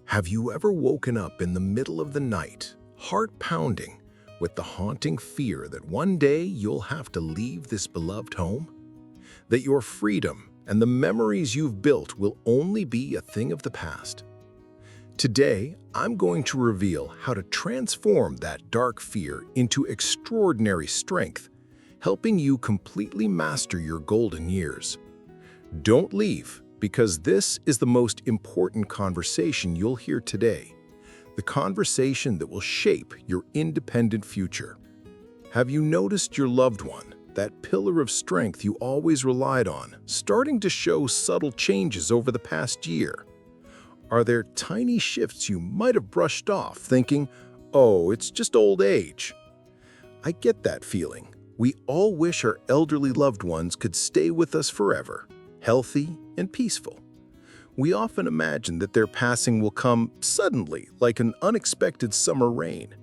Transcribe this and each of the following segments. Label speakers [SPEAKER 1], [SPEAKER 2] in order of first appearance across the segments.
[SPEAKER 1] Have you ever woken up in the middle of the night, heart pounding, with the haunting fear that one day you'll have to leave this beloved home? That your freedom and the memories you've built will only be a thing of the past? Today, I'm going to reveal how to transform that dark fear into extraordinary strength, helping you completely master your golden years. Don't leave, because this is the most important conversation you'll hear today, the conversation that will shape your independent future. Have you noticed your loved one, that pillar of strength you always relied on, starting to show subtle changes over the past year? Are there tiny shifts you might have brushed off, thinking, "Oh, it's just old age"? I get that feeling. We all wish our elderly loved ones could stay with us forever, healthy and peaceful. We often imagine that their passing will come suddenly, like an unexpected summer rain.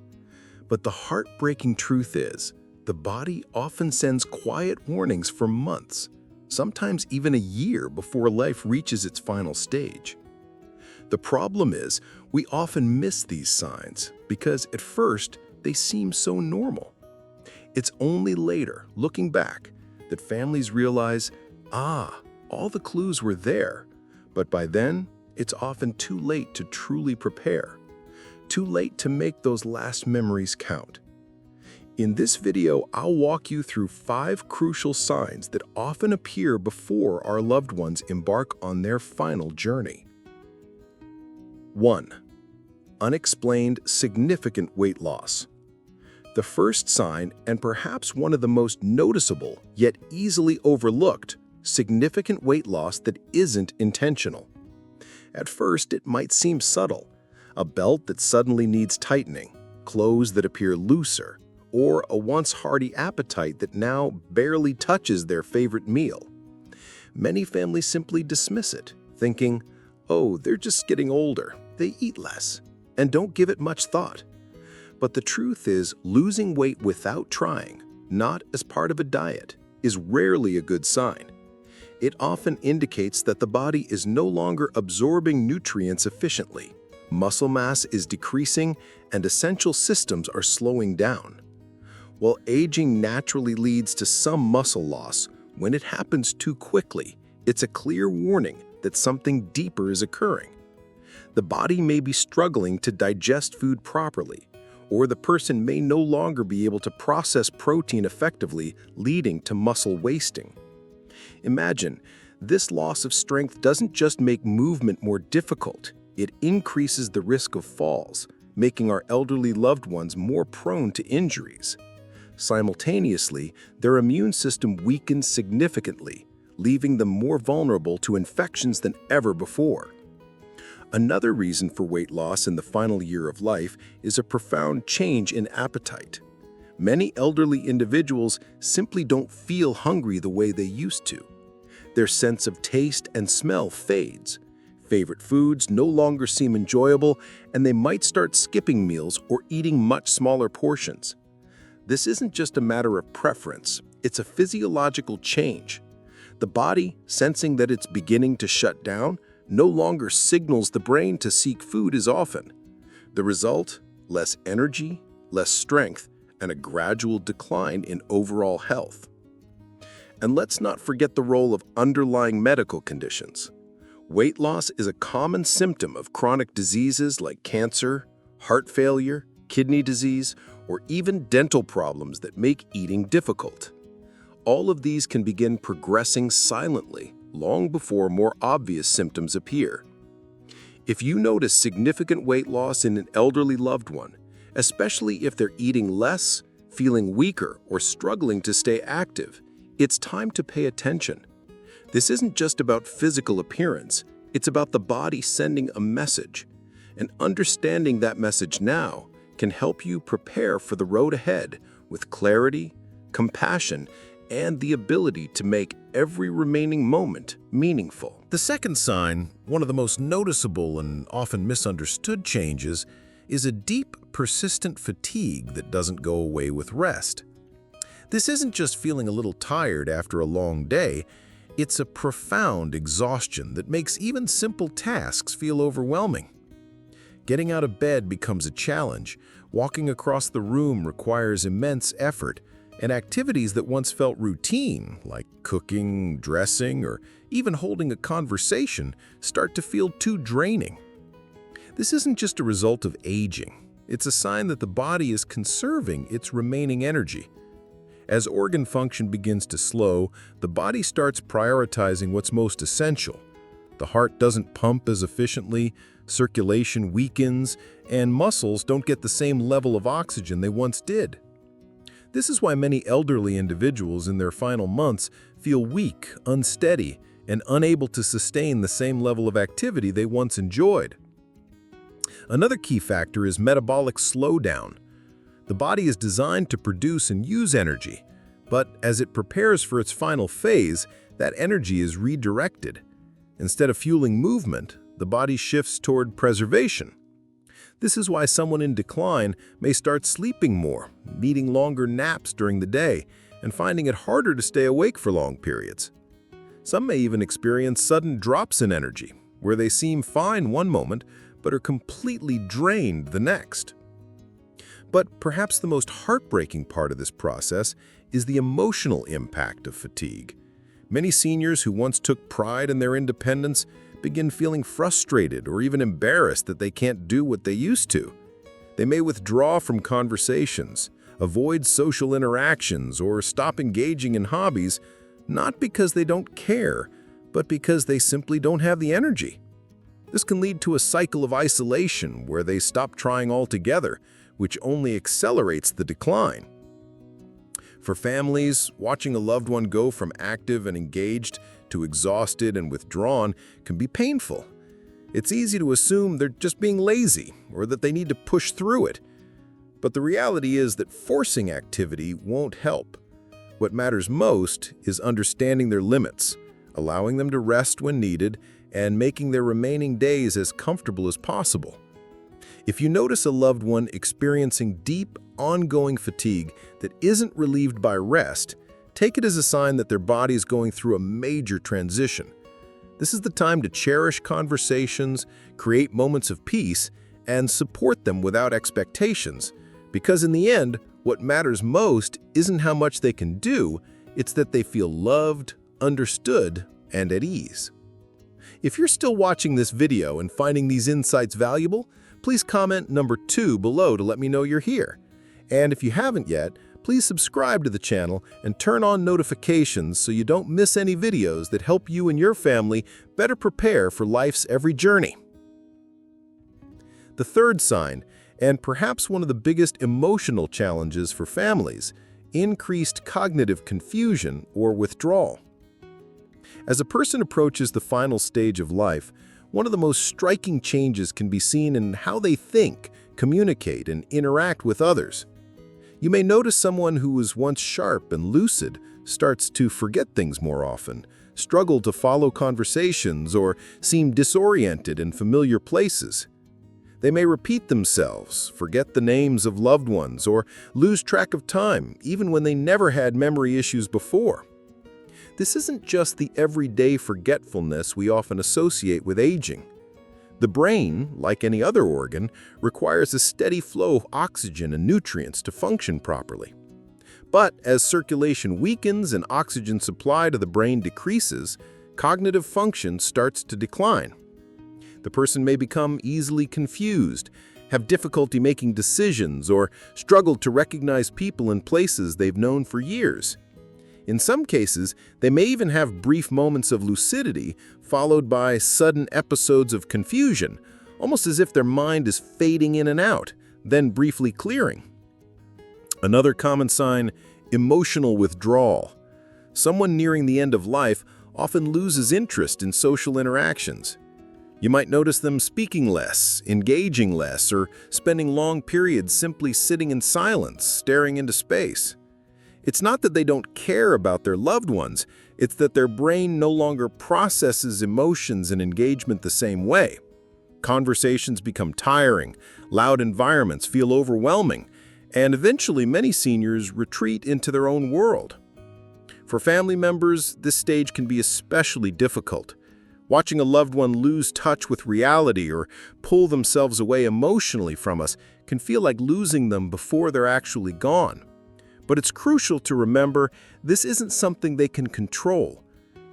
[SPEAKER 1] But the heartbreaking truth is, the body often sends quiet warnings for months, sometimes even a year before life reaches its final stage. The problem is, we often miss these signs because at first they seem so normal. It's only later, looking back, that families realize, all the clues were there, but by then, it's often too late to truly prepare, too late to make those last memories count. In this video, I'll walk you through 5 crucial signs that often appear before our loved ones embark on their final journey. 1. Unexplained significant weight loss. The first sign, and perhaps one of the most noticeable, yet easily overlooked, significant weight loss that isn't intentional. At first, it might seem subtle. A belt that suddenly needs tightening, clothes that appear looser, or a once hearty appetite that now barely touches their favorite meal. Many families simply dismiss it, thinking, "Oh, they're just getting older, they eat less," and don't give it much thought. But the truth is, losing weight without trying, not as part of a diet, is rarely a good sign. It often indicates that the body is no longer absorbing nutrients efficiently, muscle mass is decreasing, and essential systems are slowing down. While aging naturally leads to some muscle loss, when it happens too quickly, it's a clear warning that something deeper is occurring. The body may be struggling to digest food properly, or the person may no longer be able to process protein effectively, leading to muscle wasting. Imagine, this loss of strength doesn't just make movement more difficult, it increases the risk of falls, making our elderly loved ones more prone to injuries. Simultaneously, their immune system weakens significantly, leaving them more vulnerable to infections than ever before. Another reason for weight loss in the final year of life is a profound change in appetite. Many elderly individuals simply don't feel hungry the way they used to. Their sense of taste and smell fades. Favorite foods no longer seem enjoyable, and they might start skipping meals or eating much smaller portions. This isn't just a matter of preference, it's a physiological change. The body, sensing that it's beginning to shut down, no longer signals the brain to seek food as often. The result? Less energy, less strength, and a gradual decline in overall health. And let's not forget the role of underlying medical conditions. Weight loss is a common symptom of chronic diseases like cancer, heart failure, kidney disease, or even dental problems that make eating difficult. All of these can begin progressing silently, long before more obvious symptoms appear. If you notice significant weight loss in an elderly loved one, especially if they're eating less, feeling weaker, or struggling to stay active, it's time to pay attention. This isn't just about physical appearance, it's about the body sending a message. And understanding that message now can help you prepare for the road ahead with clarity, compassion, and the ability to make every remaining moment meaningful. The second sign, one of the most noticeable and often misunderstood changes, is a deep, persistent fatigue that doesn't go away with rest. This isn't just feeling a little tired after a long day, it's a profound exhaustion that makes even simple tasks feel overwhelming. Getting out of bed becomes a challenge. Walking across the room requires immense effort, and activities that once felt routine, like cooking, dressing, or even holding a conversation, start to feel too draining. This isn't just a result of aging. It's a sign that the body is conserving its remaining energy. As organ function begins to slow, the body starts prioritizing what's most essential. The heart doesn't pump as efficiently, circulation weakens, and muscles don't get the same level of oxygen they once did. This is why many elderly individuals in their final months feel weak, unsteady, and unable to sustain the same level of activity they once enjoyed. Another key factor is metabolic slowdown. The body is designed to produce and use energy, but as it prepares for its final phase, that energy is redirected. Instead of fueling movement, the body shifts toward preservation. This is why someone in decline may start sleeping more, needing longer naps during the day, and finding it harder to stay awake for long periods. Some may even experience sudden drops in energy, where they seem fine one moment, but are completely drained the next. But perhaps the most heartbreaking part of this process is the emotional impact of fatigue. Many seniors who once took pride in their independence begin feeling frustrated or even embarrassed that they can't do what they used to. They may withdraw from conversations, avoid social interactions, or stop engaging in hobbies, not because they don't care, but because they simply don't have the energy. This can lead to a cycle of isolation where they stop trying altogether, which only accelerates the decline. For families, watching a loved one go from active and engaged to exhausted and withdrawn can be painful. It's easy to assume they're just being lazy or that they need to push through it. But the reality is that forcing activity won't help. What matters most is understanding their limits, allowing them to rest when needed, and making their remaining days as comfortable as possible. If you notice a loved one experiencing deep, ongoing fatigue that isn't relieved by rest, take it as a sign that their body is going through a major transition. This is the time to cherish conversations, create moments of peace, and support them without expectations. Because in the end, what matters most isn't how much they can do, it's that they feel loved, understood, and at ease. If you're still watching this video and finding these insights valuable, please comment number 2 below to let me know you're here. And if you haven't yet, please subscribe to the channel and turn on notifications so you don't miss any videos that help you and your family better prepare for life's every journey. The third sign, and perhaps one of the biggest emotional challenges for families, increased cognitive confusion or withdrawal. As a person approaches the final stage of life, one of the most striking changes can be seen in how they think, communicate, and interact with others. You may notice someone who was once sharp and lucid starts to forget things more often, struggle to follow conversations, or seem disoriented in familiar places. They may repeat themselves, forget the names of loved ones, or lose track of time, even when they never had memory issues before. This isn't just the everyday forgetfulness we often associate with aging. The brain, like any other organ, requires a steady flow of oxygen and nutrients to function properly. But as circulation weakens and oxygen supply to the brain decreases, cognitive function starts to decline. The person may become easily confused, have difficulty making decisions, or struggle to recognize people and places they've known for years. In some cases, they may even have brief moments of lucidity, followed by sudden episodes of confusion, almost as if their mind is fading in and out, then briefly clearing. Another common sign, emotional withdrawal. Someone nearing the end of life often loses interest in social interactions. You might notice them speaking less, engaging less, or spending long periods simply sitting in silence, staring into space. It's not that they don't care about their loved ones, it's that their brain no longer processes emotions and engagement the same way. Conversations become tiring, loud environments feel overwhelming, and eventually many seniors retreat into their own world. For family members, this stage can be especially difficult. Watching a loved one lose touch with reality or pull themselves away emotionally from us can feel like losing them before they're actually gone. But it's crucial to remember this isn't something they can control.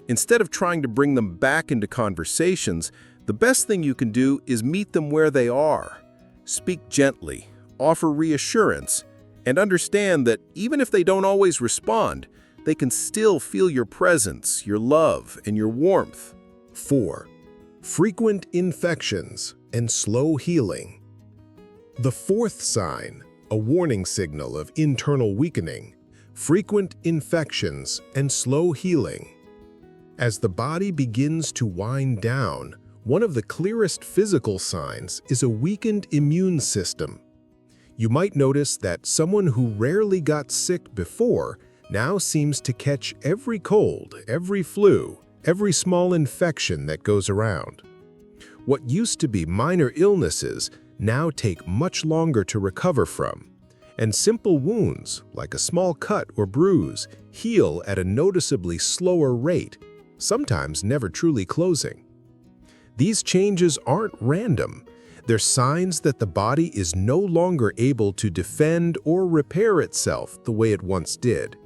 [SPEAKER 1] Instead of trying to bring them back into conversations, the best thing you can do is meet them where they are. Speak gently, offer reassurance, and understand that even if they don't always respond, they can still feel your presence, your love, and your warmth.
[SPEAKER 2] 4. Frequent infections and slow healing. The fourth sign, a warning signal of internal weakening, frequent infections and slow healing. As the body begins to wind down, one of the clearest physical signs is a weakened immune system. You might notice that someone who rarely got sick before now seems to catch every cold, every flu, every small infection that goes around. What used to be minor illnesses now take much longer to recover from, and simple wounds, like a small cut or bruise, heal at a noticeably slower rate, sometimes never truly closing. These changes aren't random. They're signs that the body is no longer able to defend or repair itself the way it once did.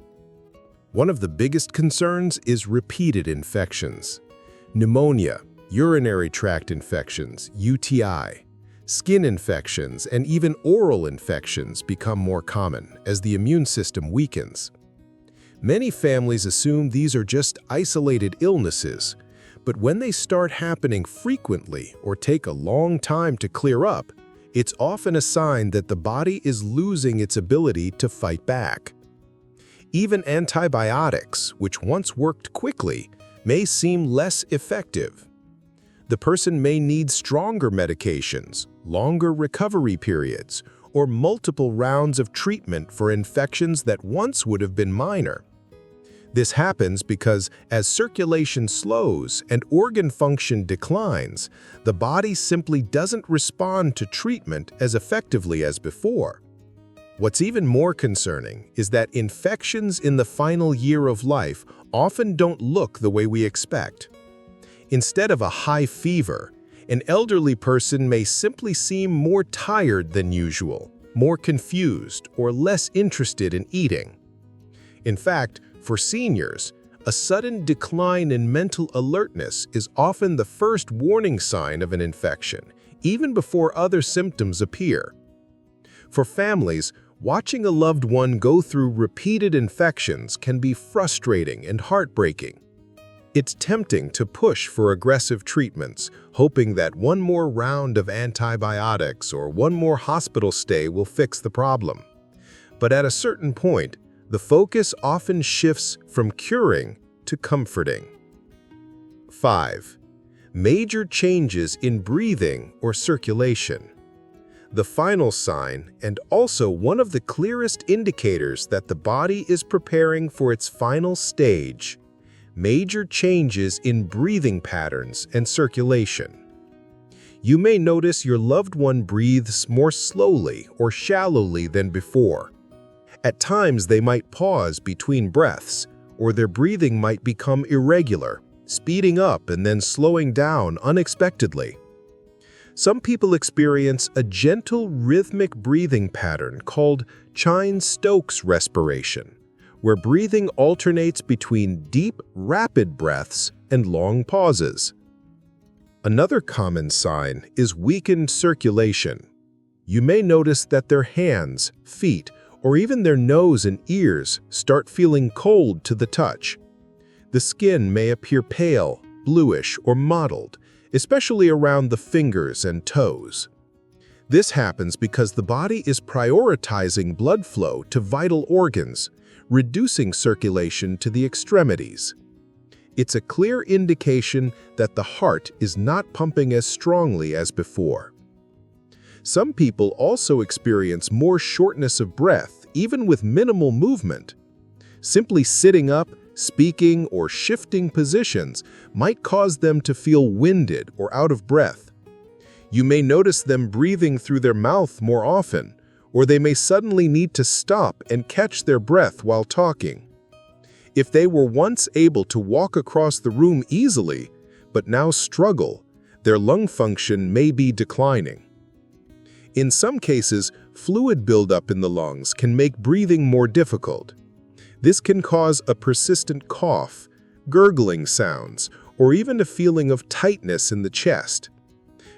[SPEAKER 2] One of the biggest concerns is repeated infections. Pneumonia, urinary tract infections, UTI, skin infections, and even oral infections become more common as the immune system weakens. Many families assume these are just isolated illnesses, but when they start happening frequently or take a long time to clear up, it's often a sign that the body is losing its ability to fight back. Even antibiotics, which once worked quickly, may seem less effective. The person may need stronger medications, longer recovery periods, or multiple rounds of treatment for infections that once would have been minor. This happens because as circulation slows and organ function declines, the body simply doesn't respond to treatment as effectively as before. What's even more concerning is that infections in the final year of life often don't look the way we expect. Instead of a high fever, an elderly person may simply seem more tired than usual, more confused, or less interested in eating. In fact, for seniors, a sudden decline in mental alertness is often the first warning sign of an infection, even before other symptoms appear. For families, watching a loved one go through repeated infections can be frustrating and heartbreaking. It's tempting to push for aggressive treatments, hoping that one more round of antibiotics or one more hospital stay will fix the problem. But at a certain point, the focus often shifts from curing to comforting. 5. Major changes in breathing or circulation. The final sign, and also one of the clearest indicators that the body is preparing for its final stage, major changes in breathing patterns and circulation. You may notice your loved one breathes more slowly or shallowly than before. At times, they might pause between breaths, or their breathing might become irregular, speeding up and then slowing down unexpectedly. Some people experience a gentle rhythmic breathing pattern called Chine-Stokes respiration, where breathing alternates between deep, rapid breaths and long pauses. Another common sign is weakened circulation. You may notice that their hands, feet, or even their nose and ears start feeling cold to the touch. The skin may appear pale, bluish, or mottled, especially around the fingers and toes. This happens because the body is prioritizing blood flow to vital organs, reducing circulation to the extremities. It's a clear indication that the heart is not pumping as strongly as before. Some people also experience more shortness of breath, even with minimal movement. Simply sitting up, speaking, or shifting positions might cause them to feel winded or out of breath. You may notice them breathing through their mouth more often, or they may suddenly need to stop and catch their breath while talking. If they were once able to walk across the room easily, but now struggle. Their lung function may be declining. In some cases, fluid buildup in the lungs can make breathing more difficult. This can cause a persistent cough, gurgling sounds, or even a feeling of tightness in the chest.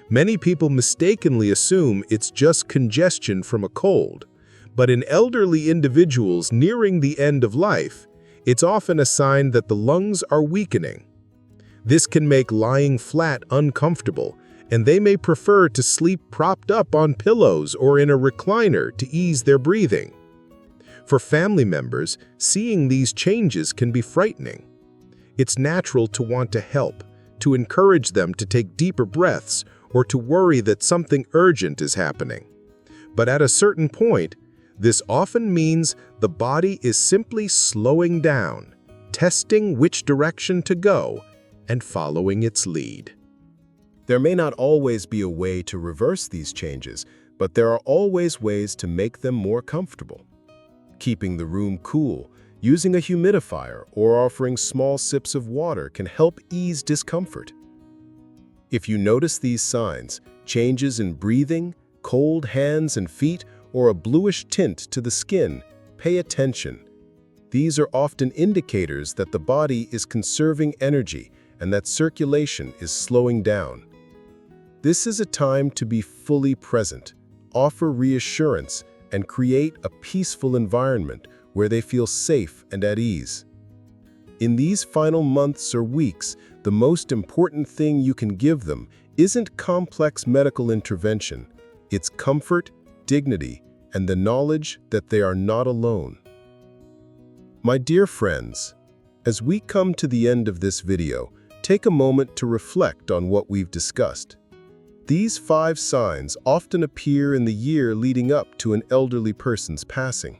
[SPEAKER 2] Many people mistakenly assume it's just congestion from a cold, but in elderly individuals nearing the end of life, it's often a sign that the lungs are weakening. This can make lying flat uncomfortable, and they may prefer to sleep propped up on pillows or in a recliner to ease their breathing. For family members, seeing these changes can be frightening. It's natural to want to help, to encourage them to take deeper breaths, or to worry that something urgent is happening. But at a certain point, this often means the body is simply slowing down, testing which direction to go, and following its lead.
[SPEAKER 1] There may not always be a way to reverse these changes, but there are always ways to make them more comfortable. Keeping the room cool, using a humidifier, or offering small sips of water can help ease discomfort. If you notice these signs, changes in breathing, cold hands and feet, or a bluish tint to the skin, pay attention. These are often indicators that the body is conserving energy and that circulation is slowing down. This is a time to be fully present, offer reassurance, and create a peaceful environment where they feel safe and at ease. In these final months or weeks, the most important thing you can give them isn't complex medical intervention. It's comfort, dignity, and the knowledge that they are not alone. My dear friends, as we come to the end of this video, take a moment to reflect on what we've discussed. These 5 signs often appear in the year leading up to an elderly person's passing.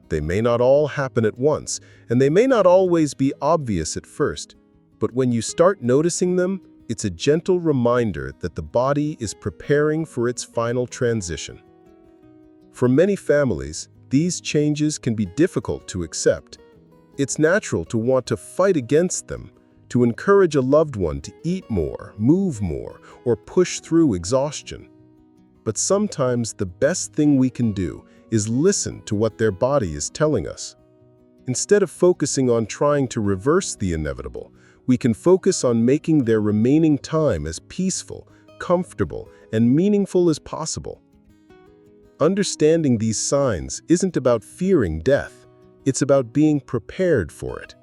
[SPEAKER 1] They may not all happen at once, and they may not always be obvious at first, but when you start noticing them, it's a gentle reminder that the body is preparing for its final transition. For many families, these changes can be difficult to accept. It's natural to want to fight against them, to encourage a loved one to eat more, move more, or push through exhaustion. But sometimes the best thing we can do is listen to what their body is telling us. Instead of focusing on trying to reverse the inevitable, we can focus on making their remaining time as peaceful, comfortable, and meaningful as possible. Understanding these signs isn't about fearing death, it's about being prepared for it.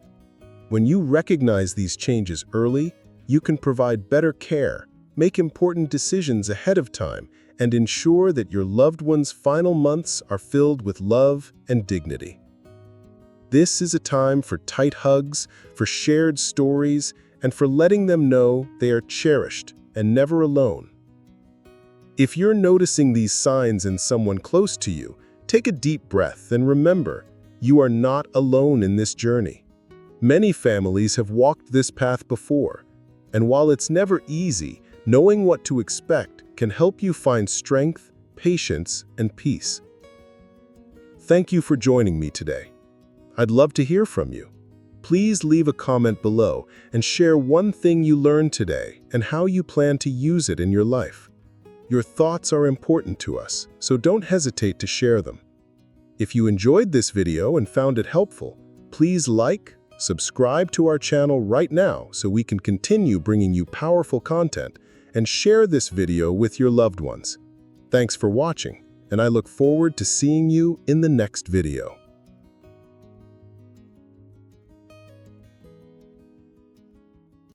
[SPEAKER 1] When you recognize these changes early, you can provide better care, make important decisions ahead of time, and ensure that your loved one's final months are filled with love and dignity. This is a time for tight hugs, for shared stories, and for letting them know they are cherished and never alone. If you're noticing these signs in someone close to you, take a deep breath and remember, you are not alone in this journey. Many families have walked this path before, and while it's never easy, knowing what to expect can help you find strength, patience, and peace. Thank you for joining me today. I'd love to hear from you. Please leave a comment below and share one thing you learned today and how you plan to use it in your life. Your thoughts are important to us, so don't hesitate to share them. If you enjoyed this video and found it helpful, please like, subscribe to our channel right now so we can continue bringing you powerful content, and share this video with your loved ones. Thanks for watching, and I look forward to seeing you in the next video.